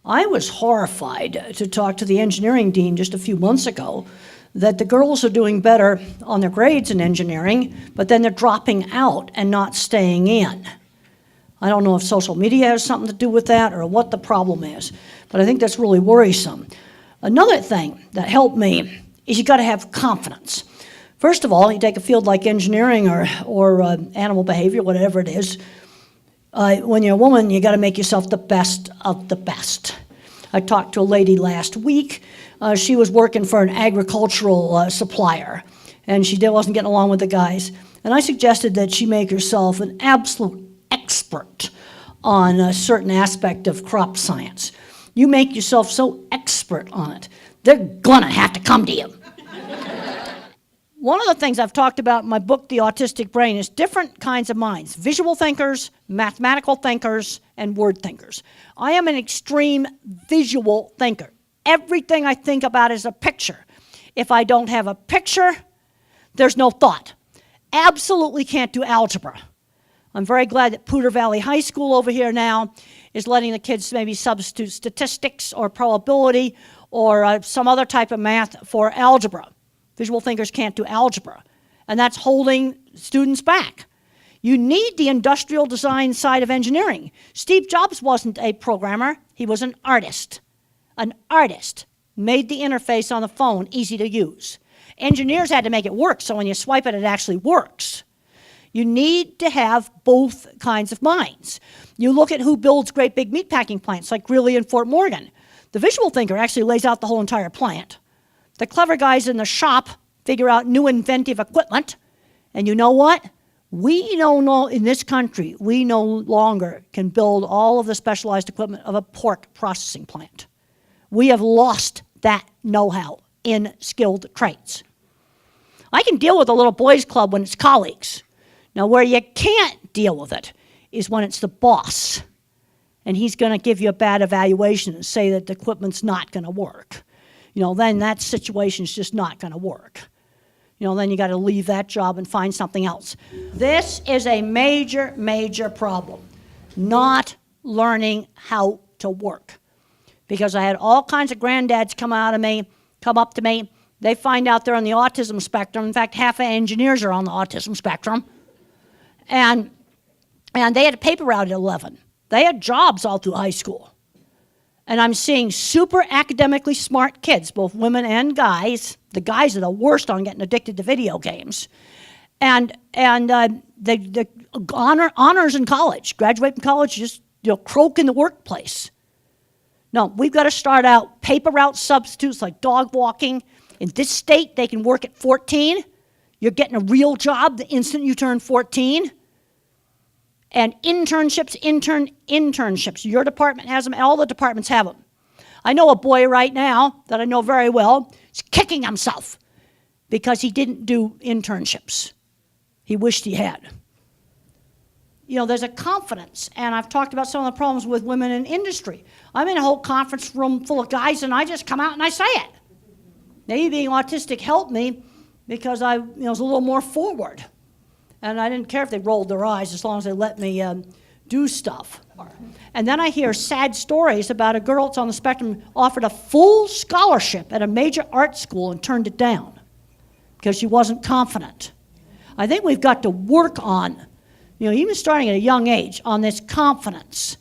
I was horrified to talk to the engineering dean just a few months ago that the girls are doing better on their grades in engineering, but then they're dropping out and not staying in. I don't know if social media has something to do with that or what the problem is, but I think that's really worrisome. Another thing that helped me is you got to have confidence. First of all, you take a field like engineering or animal behavior, whatever it is. When you're a woman, you got to make yourself the best of the best. I talked to a lady last week. She was working for an agricultural supplier, and she wasn't getting along with the guys. And I suggested that she make herself an absolute expert on a certain aspect of crop science. You make yourself so expert on it, they're gonna have to come to you. One of the things I've talked about in my book, The Autistic Brain, is different kinds of minds: visual thinkers, mathematical thinkers, and word thinkers. I am an extreme visual thinker. Everything I think about is a picture. If I don't have a picture, there's no thought. Absolutely can't do algebra. I'm very glad that Poudre Valley High School over here now is letting the kids maybe substitute statistics or probability or some other type of math for algebra. Visual thinkers can't do algebra, and that's holding students back. You need the industrial design side of engineering. Steve Jobs wasn't a programmer, he was an artist. An artist made the interface on the phone easy to use. Engineers had to make it work, so when you swipe it, it actually works. You need to have both kinds of minds. You look at who builds great big meatpacking plants like Greeley and Fort Morgan. The visual thinker actually lays out the whole entire plant. The clever guys in the shop figure out new inventive equipment. And you know what? We know in this country, we no longer can build all of the specialized equipment of a pork processing plant. We have lost that know-how in skilled trades. I can deal with a little boys club when it's colleagues. Now, where you can't deal with it is when it's the boss, and he's going to give you a bad evaluation and say that the equipment's not going to work. Then that situation's just not going to work. Then you got to leave that job and find something else. This is a major, major problem, not learning how to work. Because I had all kinds of granddads come up to me. They find out they're on the autism spectrum. In fact, half of engineers are on the autism spectrum. And they had a paper route at 11. They had jobs all through high school. And I'm seeing super academically smart kids, both women and guys. The guys are the worst on getting addicted to video games. And the honors in college, graduate from college, just croak in the workplace. No, we've got to start out paper route substitutes like dog walking. In this state, they can work at 14. You're getting a real job the instant you turn 14. And internships. Your department has them, all the departments have them. I know a boy right now that I know very well is kicking himself because he didn't do internships. He wished he had. There's a confidence, and I've talked about some of the problems with women in industry. I'm in a whole conference room full of guys, and I just come out and I say it. Maybe being autistic helped me because I was a little more forward. And I didn't care if they rolled their eyes as long as they let me do stuff. And then I hear sad stories about a girl that's on the spectrum offered a full scholarship at a major art school and turned it down because she wasn't confident. I think we've got to work on, even starting at a young age, on this confidence.